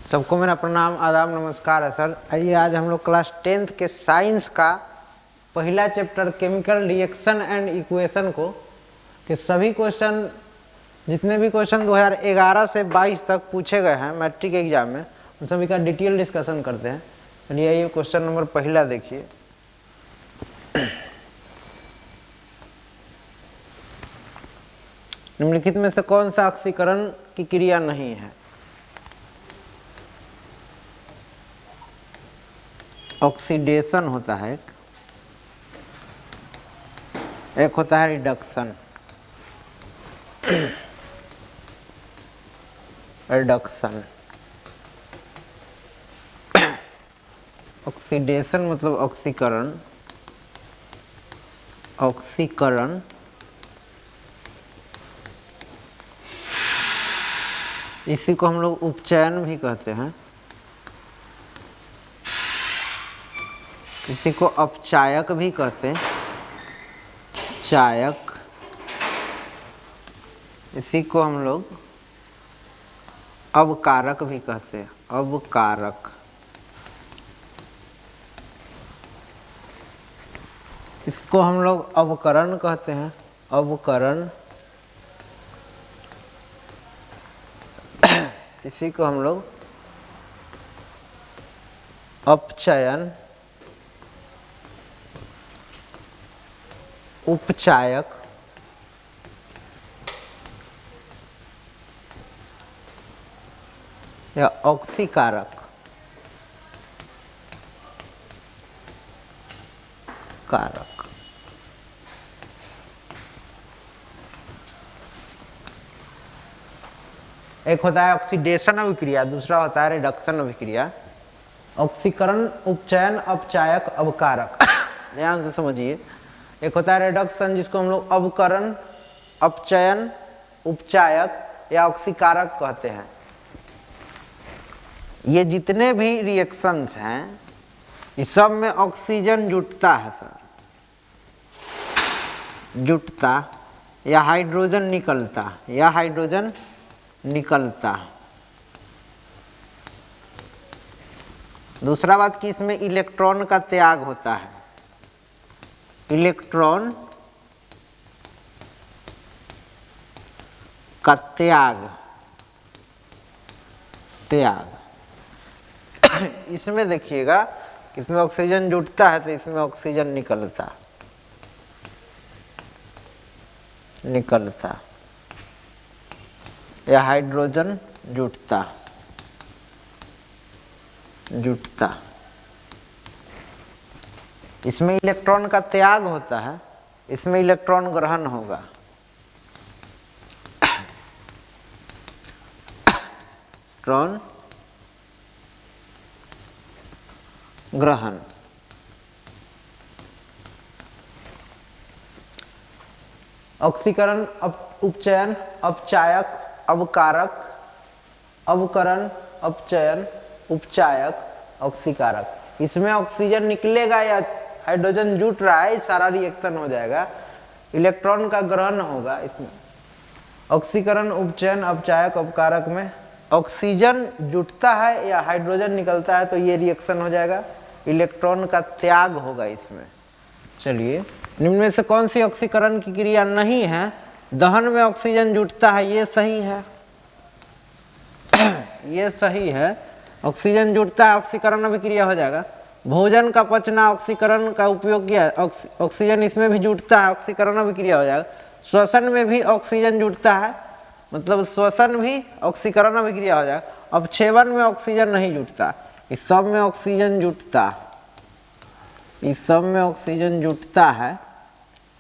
सबको मेरा प्रणाम, आदाब, नमस्कार है सर। आइए आज हम लोग क्लास 10th के साइंस का पहला chapter chemical reaction and equation को के सभी क्वेश्चन, जितने भी क्वेश्चन 2011 से 22 तक पूछे गए हैं मैट्रिक एग्जाम में, उन सभी का डिटेल डिस्कशन करते हैं। चलिए आइए क्वेश्चन नंबर पहला देखिए। निम्नलिखित में से कौन सा ऑक्सीकरण की क्रिया नहीं है? ऑक्सीडेशन होता है, एक होता है रिडक्शन। रिडक्शन, ऑक्सीडेशन मतलब ऑक्सीकरण। ऑक्सीकरण इसी को हम लोग उपचयन भी कहते हैं, इसी को अपचायक भी कहते हैं, चायक। इसी को हम लोग अवकारक भी कहते हैं, अवकारक। इसको हम लोग अवकरण कहते हैं, अवकरण। इसी को हम लोग अपचयन, उपचायक, या ऑक्सीकारक कारक। एक होता है ऑक्सीडेशन अभिक्रिया, दूसरा होता है रिडक्शन अभिक्रिया। ऑक्सीकरण, उपचयन, अपचायक, अवकारक। ध्यान से समझिए। एक होता है रिडक्शन जिसको हम लोग अवकरण, अपचयन, उपचायक या ऑक्सीकारक कहते हैं। ये जितने भी रिएक्शंस हैं इस सब में ऑक्सीजन जुटता है सर, जुटता या हाइड्रोजन निकलता, या हाइड्रोजन निकलता। दूसरा बात कि इसमें इलेक्ट्रॉन का त्याग होता है, इलेक्ट्रॉन का त्याग, त्याग। इसमें देखिएगा, इसमें ऑक्सीजन जुटता है तो इसमें ऑक्सीजन निकलता, निकलता, या हाइड्रोजन जुटता, जुटता। इसमें इलेक्ट्रॉन का त्याग होता है, इसमें इलेक्ट्रॉन ग्रहण होगा। इलेक्ट्रॉन ग्रहण। ऑक्सीकरण, उपचयन, अपचायक, अवकारक, अवकरण, अपचयन, उपचायक, ऑक्सीकारक। इसमें ऑक्सीजन निकलेगा या हाइड्रोजन जुट रहा है, सारा रिएक्शन हो जाएगा, इलेक्ट्रॉन का ग्रहण होगा। इसमें ऑक्सीकरण, उपचयन, अपचायक, अपकारक में ऑक्सीजन जुटता है या हाइड्रोजन निकलता है तो ये रिएक्शन हो जाएगा, इलेक्ट्रॉन का त्याग होगा इसमें। चलिए, निम्न में से कौन सी ऑक्सीकरण की क्रिया नहीं है? दहन में ऑक्सीजन जुटता है, ये सही है। ये सही है, ऑक्सीजन जुटता है, ऑक्सीकरण अभिक्रिया हो जाएगा। भोजन का पचना ऑक्सीकरण का उपयोग किया, ऑक्सीजन इसमें भी जुटता है, ऑक्सीकरण अभिक्रिया हो जाएगा। श्वसन में भी ऑक्सीजन जुटता है, मतलब श्वसन भी ऑक्सीकरण अभिक्रिया हो जाएगा। अपक्षेपण में ऑक्सीजन नहीं जुटता, इस सब में ऑक्सीजन जुटता, इस सब में ऑक्सीजन जुटता है,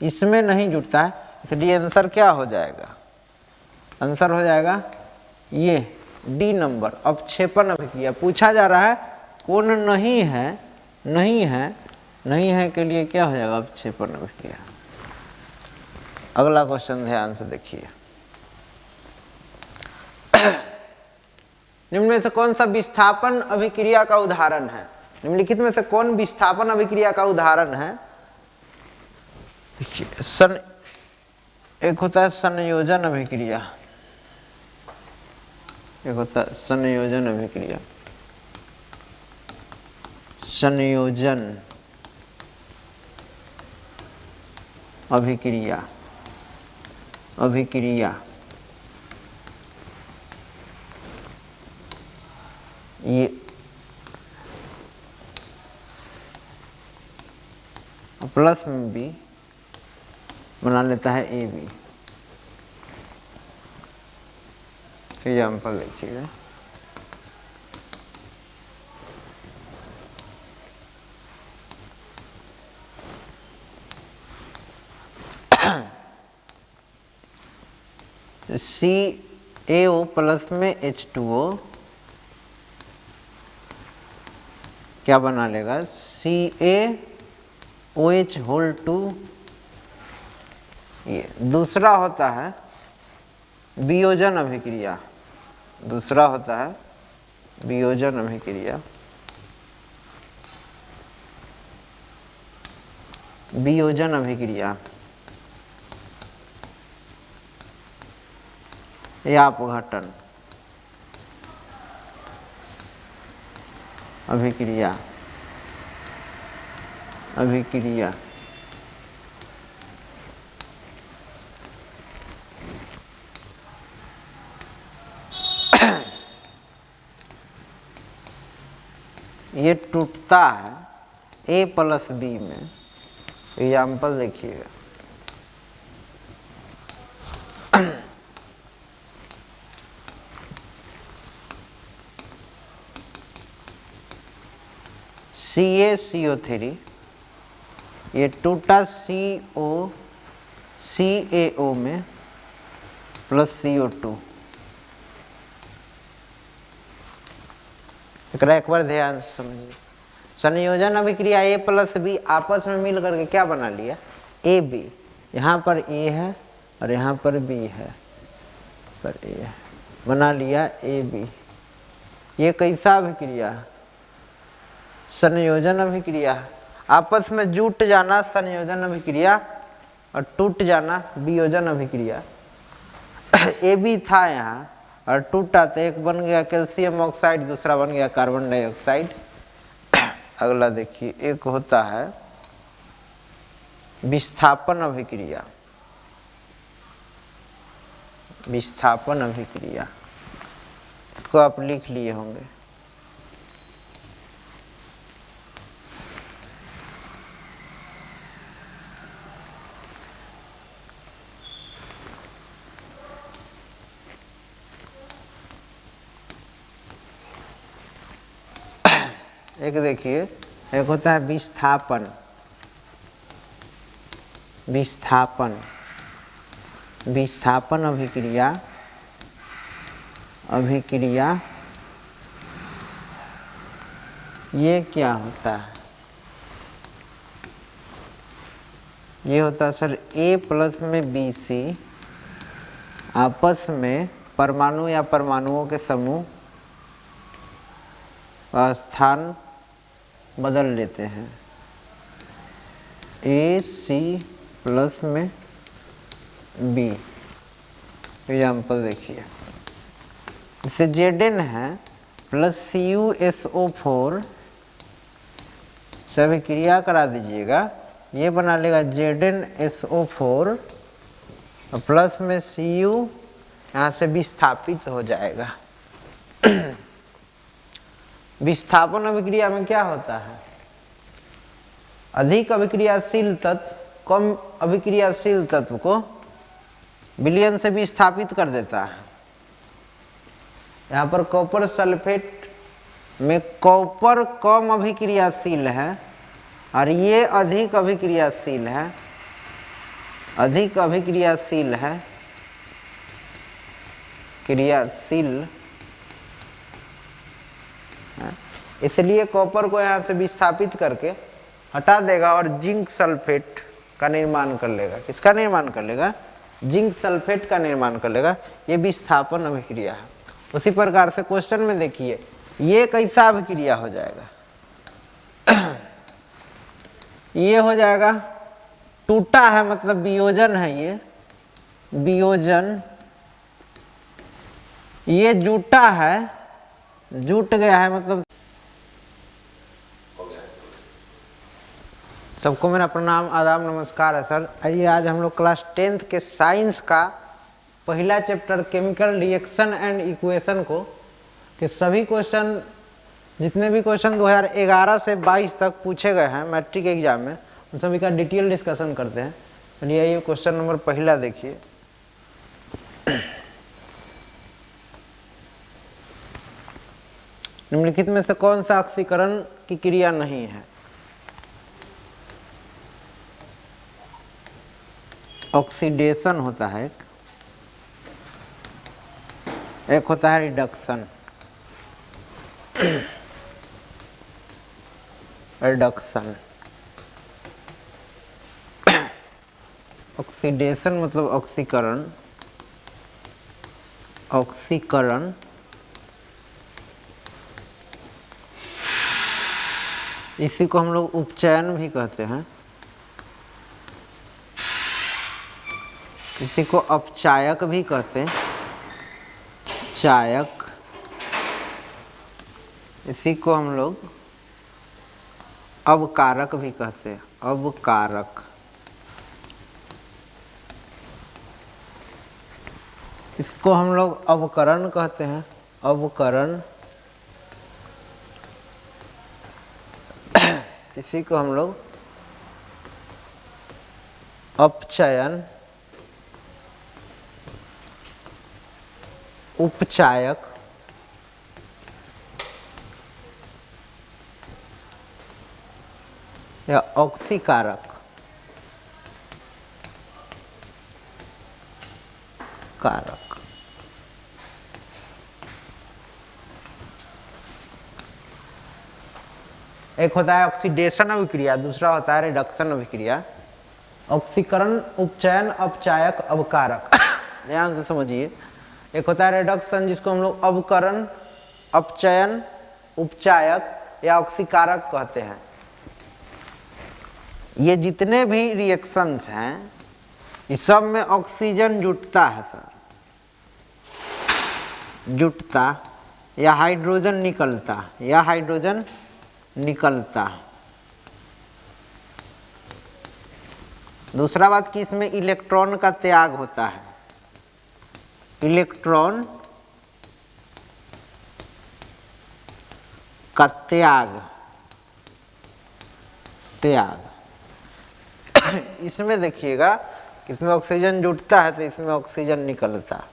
इसमें नहीं जुटता है, इसलिए आंसर क्या हो जाएगा? आंसर हो जाएगा ये डी नंबर, अपक्षेपण अभिक्रिया। पूछा जा रहा है कौन नहीं है, नहीं है, नहीं है के लिए क्या हो जाएगा? अपक्षेपण अभिक्रिया। अगला क्वेश्चन ध्यान से देखिए। निम्न में से कौन सा विस्थापन अभिक्रिया का उदाहरण है? निम्नलिखित में से कौन विस्थापन अभिक्रिया का उदाहरण है? देखिए, एक होता है संयोजन अभिक्रिया, एक होता है संयोजन अभिक्रिया। संयोजन अभिक्रिया, अभिक्रिया ये प्लस में बी बना लेता है ए बी। एग्जाम्पल देखिएगा, CaO प्लस में H2O क्या बना लेगा, CaOH होल 2। ये दूसरा होता है वियोजन अभिक्रिया, दूसरा होता है वियोजन अभिक्रिया, वियोजन अभिक्रिया या अपघटन अभिक्रिया, अभिक्रिया ये टूटता है A प्लस B में। एग्जाम्पल देखिएगा, CaCO3 ये टूटा CaO में प्लस CO2। एक बार ध्यान से समझिए, संयोजन अभिक्रिया A प्लस B आपस में मिल करके क्या बना लिया, AB। यहाँ पर A है और यहाँ पर B है, पर A है, बना लिया AB। ये कैसा अभिक्रिया है, संयोजन अभिक्रिया। आपस में जुट जाना संयोजन अभिक्रिया और टूट जाना वियोजन अभिक्रिया। AB था यहाँ और टूटा तो एक बन गया कैल्शियम ऑक्साइड, दूसरा बन गया कार्बन डाइऑक्साइड। अगला देखिए, एक होता है विस्थापन अभिक्रिया, विस्थापन अभिक्रिया, इसको आप लिख लिए होंगे। एक देखिए, एक होता है विस्थापन, विस्थापन, विस्थापन अभिक्रिया, अभिक्रिया ये क्या होता है, ये होता है सर A प्लस में BC आपस में परमाणु या परमाणुओं के समूह का स्थान बदल लेते हैं। AC प्लस में B। एग्जाम्पल देखिए, इसे Zn है प्लस CuSO4 से अभिक्रिया करा दीजिएगा, ये बना लेगा ZnSO4 प्लस में Cu यहाँ से विस्थापित हो जाएगा। विस्थापन अभिक्रिया में क्या होता है, अधिक अभिक्रियाशील तत्व कम अभिक्रियाशील तत्व को विलयन से विस्थापित कर देता है। यहाँ पर कॉपर सल्फेट में कॉपर कम अभिक्रियाशील है और ये अधिक अभिक्रियाशील है, अधिक अभिक्रियाशील है, क्रियाशील, इसलिए कॉपर को यहाँ से विस्थापित करके हटा देगा और जिंक सल्फेट का निर्माण कर लेगा। किसका निर्माण कर लेगा, जिंक सल्फेट का निर्माण कर लेगा। ये विस्थापन अभिक्रिया है। उसी प्रकार से क्वेश्चन में देखिए, ये कैसा अभिक्रिया हो जाएगा, ये हो जाएगा टूटा है मतलब वियोजन है, ये वियोजन। ये जुटा है, जुट गया है मतलब सबको मेरा प्रणाम, आदाब, नमस्कार है सर। आइए आज हम लोग क्लास 10th के साइंस का पहला chapter chemical reaction and equation को के सभी क्वेश्चन, जितने भी क्वेश्चन 2011 से 22 तक पूछे गए हैं मैट्रिक एग्जाम में, उन सभी का डिटेल डिस्कशन करते हैं। चलिए ये क्वेश्चन नंबर पहला देखिए। निम्नलिखित में से कौन सा ऑक्सीकरण की क्रिया नहीं है? ऑक्सीडेशन होता है, एक होता है रिडक्शन। रिडक्शन ऑक्सीडेशन मतलब ऑक्सीकरण। ऑक्सीकरण इसी को हम लोग उपचयन भी कहते हैं, इसी को अपचायक भी कहते हैं, चायक। इसी को हम लोग अवकारक भी कहते हैं, अवकारक। इसको हम लोग अवकरण कहते हैं, अवकरण। इसी को हम लोग अपचयन, उपचायक, या ऑक्सीकारक कारक। एक होता है ऑक्सीडेशन अभिक्रिया, दूसरा होता है रिडक्शन अभिक्रिया। ऑक्सीकरण, उपचयन, अपचायक, अवकारक। ध्यान से समझिए। एक होता है रिडक्शन जिसको हम लोग अवकरण, अपचयन, उपचायक या ऑक्सीकारक कहते हैं। ये जितने भी रिएक्शंस हैं इस सब में ऑक्सीजन जुटता है सर, जुटता या हाइड्रोजन निकलता, या हाइड्रोजन निकलता। दूसरा बात कि इसमें इलेक्ट्रॉन का त्याग होता है, इलेक्ट्रॉन का त्याग, त्याग। इसमें देखिएगा कि इसमें ऑक्सीजन जुटता है तो इसमें ऑक्सीजन निकलता,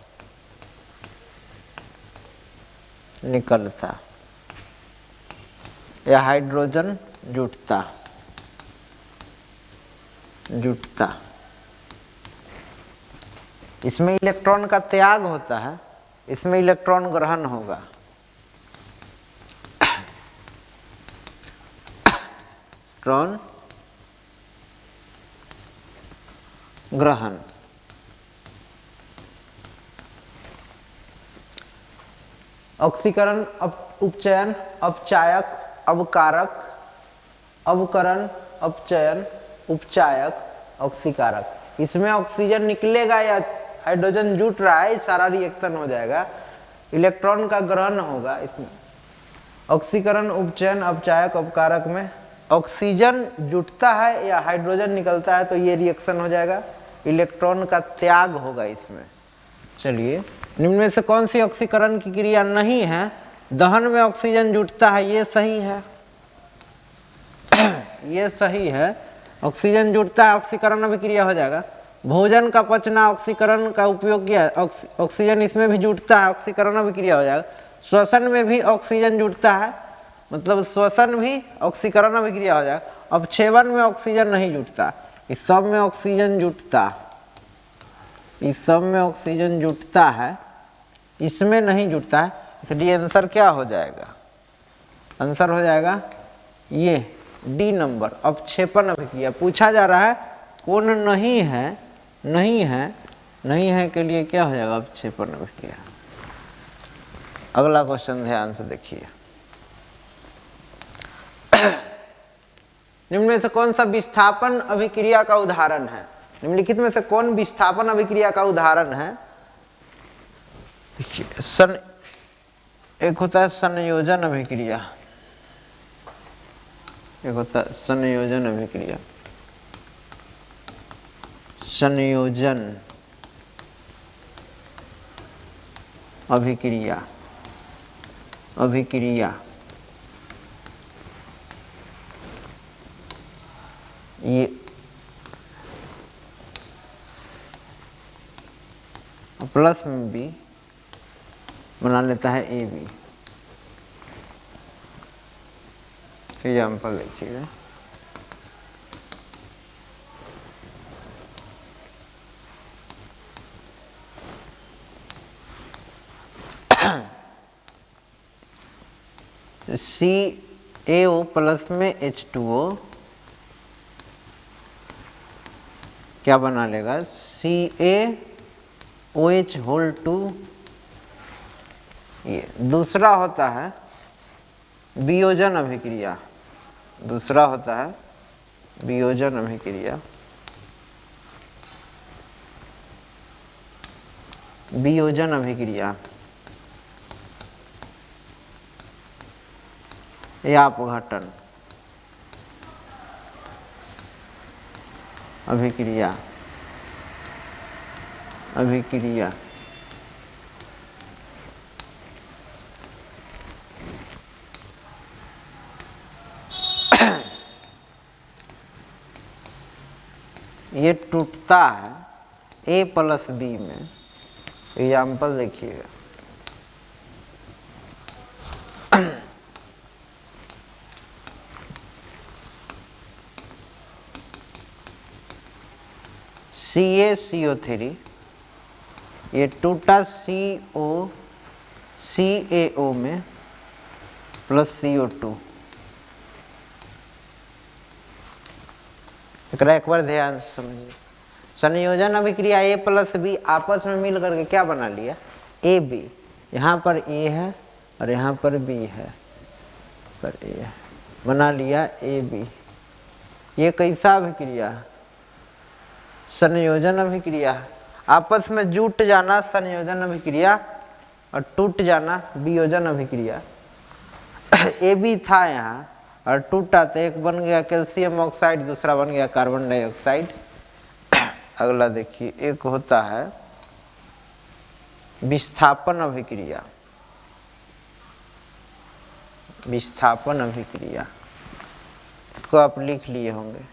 निकलता या हाइड्रोजन जुटता, जुटता। इसमें इलेक्ट्रॉन का त्याग होता है, इसमें इलेक्ट्रॉन ग्रहण होगा। इलेक्ट्रॉन ग्रहण। ऑक्सीकरण, उपचयन, अपचायक, अवकारक, अवकरण, अपचयन, उपचायक, ऑक्सीकारक। इसमें ऑक्सीजन निकलेगा या हाइड्रोजन जुट रहा है, सारा रिएक्शन हो जाएगा, इलेक्ट्रॉन का ग्रहण होगा। इसमें ऑक्सीकरण, उपचयन, अपचायक, अपकारक में ऑक्सीजन जुटता है या हाइड्रोजन निकलता है तो ये रिएक्शन हो जाएगा, इलेक्ट्रॉन का त्याग होगा इसमें। चलिए, निम्न में से कौन सी ऑक्सीकरण की क्रिया नहीं है? दहन में ऑक्सीजन जुटता है, ये सही है। ये सही है, ऑक्सीजन जुटता है, ऑक्सीकरण अभिक्रिया हो जाएगा। भोजन का पचना ऑक्सीकरण का उपयोग किया, ऑक्सीजन इसमें भी जुटता है, ऑक्सीकरण अभिक्रिया हो जाएगा। श्वसन में भी ऑक्सीजन जुटता है, मतलब श्वसन भी ऑक्सीकरण अभिक्रिया हो जाएगा। अपक्षेपण में ऑक्सीजन नहीं जुटता, इस सब में ऑक्सीजन जुटता, इस सब में ऑक्सीजन जुटता है, इसमें नहीं जुटता है, इसलिए आंसर क्या हो जाएगा? आंसर हो जाएगा ये डी नंबर, अपक्षेपण अभिक्रिया। पूछा जा रहा है कौन नहीं है, नहीं है, नहीं है के लिए क्या हो जाएगा? अपक्षेपण अभिक्रिया। अगला क्वेश्चन ध्यान से देखिए। निम्न में से कौन सा विस्थापन अभिक्रिया का उदाहरण है? निम्नलिखित में से कौन विस्थापन अभिक्रिया का उदाहरण है? देखिए, एक होता है संयोजन अभिक्रिया, एक होता है संयोजन अभिक्रिया। संयोजन अभिक्रिया, अभिक्रिया ये प्लस में बी बना लेता है ए बी। एग्जाम्पल देखिएगा, CaO प्लस में H2O क्या बना लेगा, CaOH होल 2। ये दूसरा होता है वियोजन अभिक्रिया, दूसरा होता है वियोजन अभिक्रिया, वियोजन अभिक्रिया या अपघटन अभिक्रिया, अभिक्रिया ये टूटता है A प्लस B में। एग्जाम्पल देखिएगा, CaCO3 ये टूटा CaO में प्लस CO2। एक बार ध्यान से समझिए, संयोजन अभिक्रिया A प्लस B आपस में मिल करके क्या बना लिया, AB। यहाँ पर A है और यहाँ पर B है, पर A है, बना लिया AB। ये कैसा अभिक्रिया, संयोजन अभिक्रिया। आपस में जुट जाना संयोजन अभिक्रिया और टूट जाना वियोजन अभिक्रिया। AB था यहाँ और टूटा तो एक बन गया कैल्शियम ऑक्साइड, दूसरा बन गया कार्बन डाइऑक्साइड। अगला देखिए, एक होता है विस्थापन अभिक्रिया, विस्थापन अभिक्रिया को आप लिख लिए होंगे।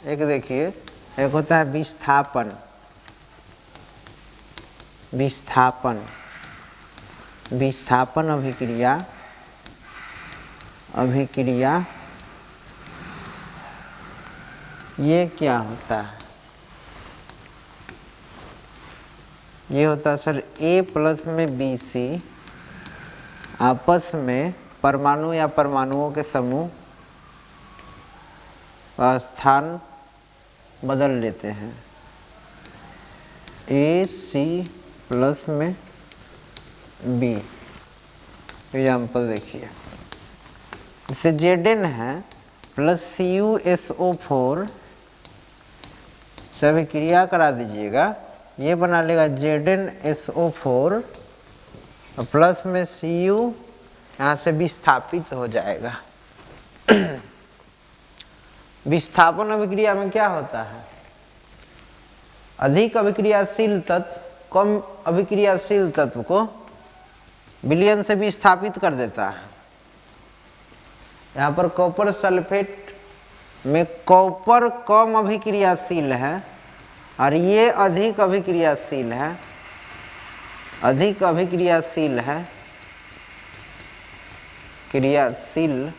एक देखिए, एक होता है विस्थापन, विस्थापन, विस्थापन अभिक्रिया, अभिक्रिया ये क्या होता है, ये होता है सर A प्लस में BC आपस में परमाणु या परमाणुओं के समूह का स्थान बदल लेते हैं। AC प्लस में B। एग्जाम्पल देखिए, इसे Zn है प्लस CuSO4 से अभिक्रिया करा दीजिएगा, ये बना लेगा ZnSO4 प्लस में Cu यहाँ से विस्थापित हो जाएगा। विस्थापन अभिक्रिया में क्या होता है, अधिक अभिक्रियाशील तत्व कम अभिक्रियाशील तत्व को विलयन से विस्थापित कर देता है। यहाँ पर कॉपर सल्फेट में कॉपर कम अभिक्रियाशील है और ये अधिक अभिक्रियाशील है, अधिक अभिक्रियाशील है, क्रियाशील,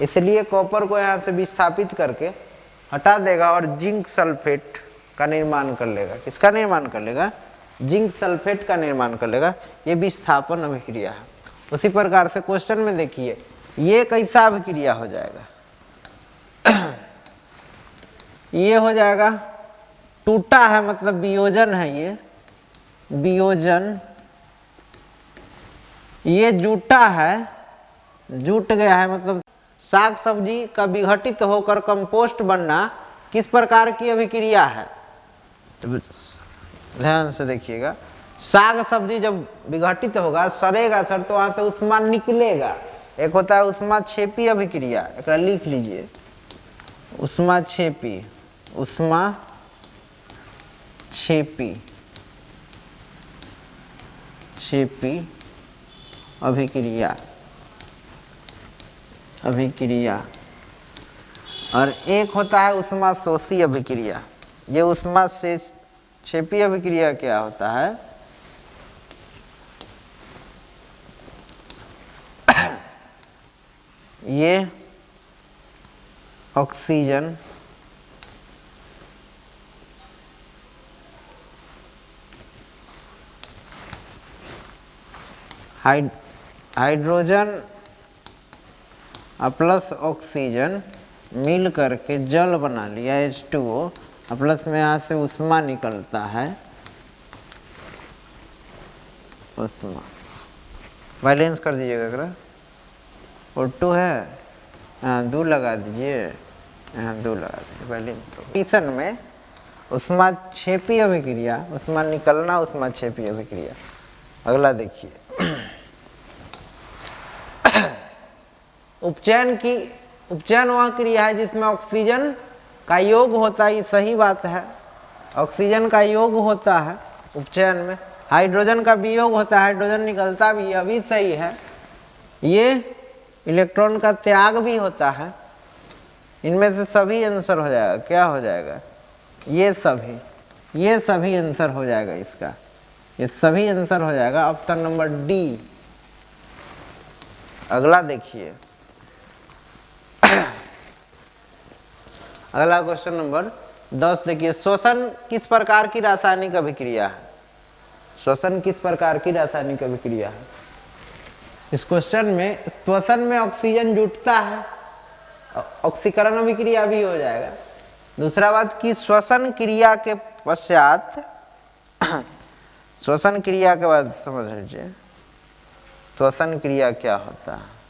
इसलिए कॉपर को यहाँ से विस्थापित करके हटा देगा और जिंक सल्फेट का निर्माण कर लेगा। किसका निर्माण कर लेगा, जिंक सल्फेट का निर्माण कर लेगा। ये विस्थापन अभिक्रिया है। उसी प्रकार से क्वेश्चन में देखिए, ये कैसा अभिक्रिया हो जाएगा, ये हो जाएगा टूटा है, मतलब वियोजन है, ये वियोजन। ये जुटा है, जुट गया है मतलब साग सब्जी का विघटित होकर कंपोस्ट बनना किस प्रकार की अभिक्रिया है? ध्यान से देखिएगा, साग सब्जी जब विघटित होगा, सड़ेगा सर, तो वहां से उष्मा निकलेगा। एक होता है उष्माक्षेपी अभिक्रिया, एक लिख लीजिए, उष्माक्षेपी, उष्माक्षेपी अभिक्रिया, और एक होता है उष्माशोषी अभिक्रिया। ये उष्माक्षेपी अभिक्रिया क्या होता है? ये ऑक्सीजन हाइड्रोजन प्लस ऑक्सीजन मिल करके जल बना लिया H2O, प्लस में यहाँ से उष्मा निकलता है, उष्मा। बैलेंस कर दीजिएगा अगर O2 है, यहाँ 2 लगा दीजिए, यहाँ 2 लगा दीजिए, बैलेंस। किचन में उष्माक्षेपी अभिक्रिया, उष्मा निकलना उष्माक्षेपी अभिक्रिया। अगला देखिए, उपचयन वह क्रिया है जिसमें ऑक्सीजन का योग होता है। ये सही बात है, ऑक्सीजन का योग होता है उपचयन में, हाइड्रोजन का वियोग होता है, हाइड्रोजन निकलता भी, अभी सही है। ये इलेक्ट्रॉन का त्याग भी होता है। इनमें से सभी आंसर हो जाएगा, क्या हो जाएगा? ये सभी आंसर हो जाएगा इसका, ये सभी आंसर हो जाएगा ऑप्शन नंबर डी। अगला देखिए, अगला क्वेश्चन नंबर 10 देखिए, श्वसन किस प्रकार की रासायनिक अभिक्रिया है? श्वसन किस प्रकार की रासायनिक अभिक्रिया है? इस क्वेश्चन में श्वसन में ऑक्सीजन जुटता है, ऑक्सीकरण अभिक्रिया भी हो जाएगा। दूसरा बात कि श्वसन क्रिया के पश्चात, श्वसन क्रिया के बाद समझ लीजिए श्वसन क्रिया क्या होता है।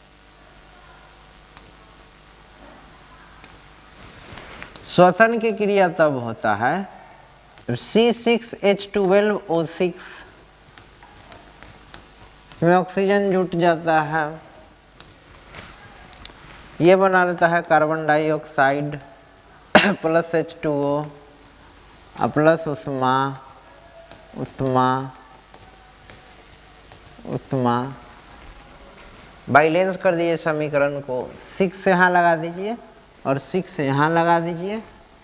श्वसन की क्रिया तब होता है C6H12O6 में ऑक्सीजन जुट जाता है, ये बना लेता है carbon dioxide plus H2O plus उष्मा। बैलेंस कर दीजिए समीकरण को, 6 से यहाँ लगा दीजिए और 6 से यहाँ लगा दीजिए।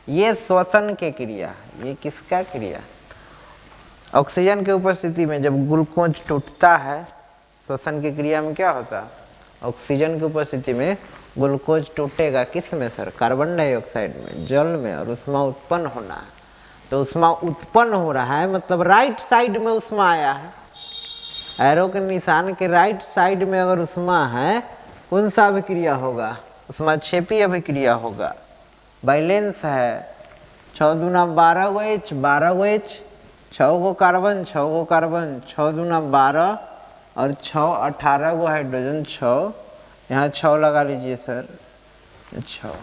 ये श्वसन के क्रिया, ये किसका क्रिया? ऑक्सीजन की उपस्थिति में जब ग्लूकोज टूटता है, श्वसन की क्रिया में क्या होता है? ऑक्सीजन की उपस्थिति में ग्लूकोज टूटेगा, किस में सर? कार्बन डाइऑक्साइड में, जल में, और उष्मा उत्पन्न होना है। तो उष्मा उत्पन्न हो रहा है, मतलब राइट साइड में उष्मा आया है। एरो के निशान के राइट साइड में अगर उष्मा है, कौन सा अभिक्रिया होगा? उष्माक्षेपी अभिक्रिया होगा। बैलेंस है 6 दूना 12 गो H, 12 गो H, 6 गो कार्बन, 6 गो कार्बन, 6 दूना 12 और 6 18 गो हाइड्रोजन, 6 यहाँ 6 लगा लीजिए सर, 6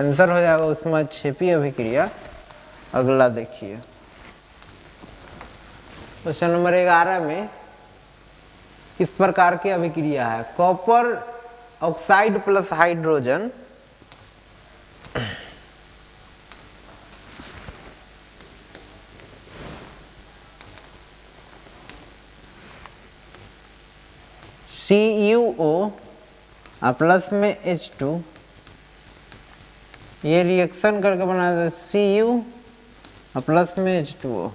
आंसर हो जाएगा उष्माक्षेपी अभिक्रिया। अगला देखिए, क्वेश्चन नंबर 11 में किस प्रकार की अभिक्रिया है? Copper oxide plus hydrogen CuO plus में H2, ये रिएक्शन करके बनाया था Cu प्लस में H2O।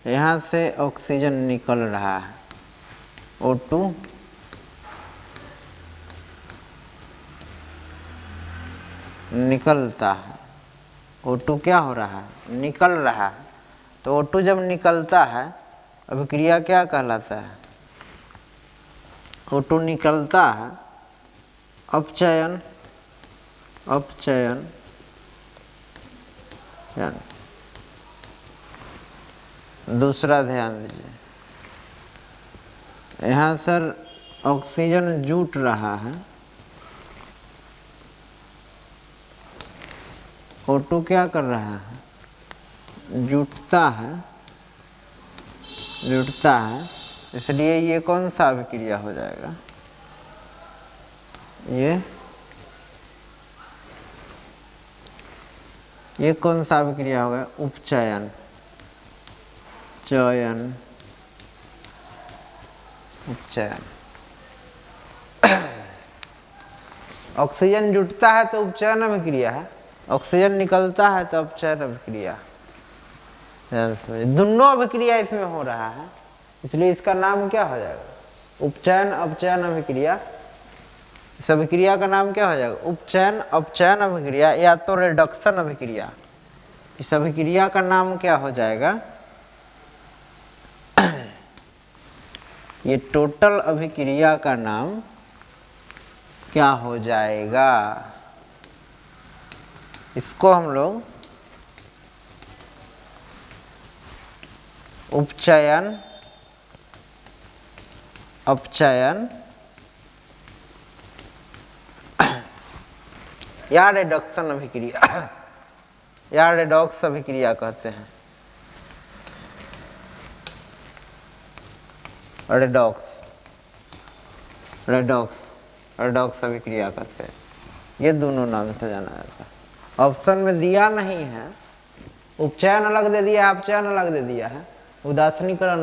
यहाँ से ऑक्सीजन निकल रहा है, O2 निकलता है, O2 क्या हो रहा है? निकल रहा है। तो O2 जब निकलता है, अभिक्रिया क्या कहलाता है? O2 निकलता है, अपचयन दूसरा ध्यान दीजिए, यहाँ सर ऑक्सीजन जुट रहा है, O2 क्या कर रहा है, जुटता है, इसलिए ये कौन सा अभिक्रिया हो जाएगा, ये कौन सा अभिक्रिया होगा, उपचयन, उपचयन। ऑक्सीजन जुटता है तो उपचयन अभिक्रिया है, ऑक्सीजन निकलता है तो अपचयन अभिक्रिया। दोनों अभिक्रिया इसमें हो रहा है, इसलिए इसका नाम क्या हो जाएगा, उपचयन अपचयन अभिक्रिया। इस अभिक्रिया का नाम क्या हो जाएगा, उपचयन अपचयन अभिक्रिया या तो रिडक्शन अभिक्रिया। इस अभिक्रिया का नाम क्या हो जाएगा, ये टोटल अभिक्रिया का नाम क्या हो जाएगा, इसको हम लोग उपचयन अपचयन या रिडक्शन अभिक्रिया या रेडॉक्स अभिक्रिया कहते हैं, रेडॉक्स अभिक्रिया कहते हैं। ये दोनों नाम से जाना जाता है। ऑप्शन में दिया नहीं है, उपचयन अलग दे दिया है, अपचयन अलग दे दिया है, उदासीनीकरण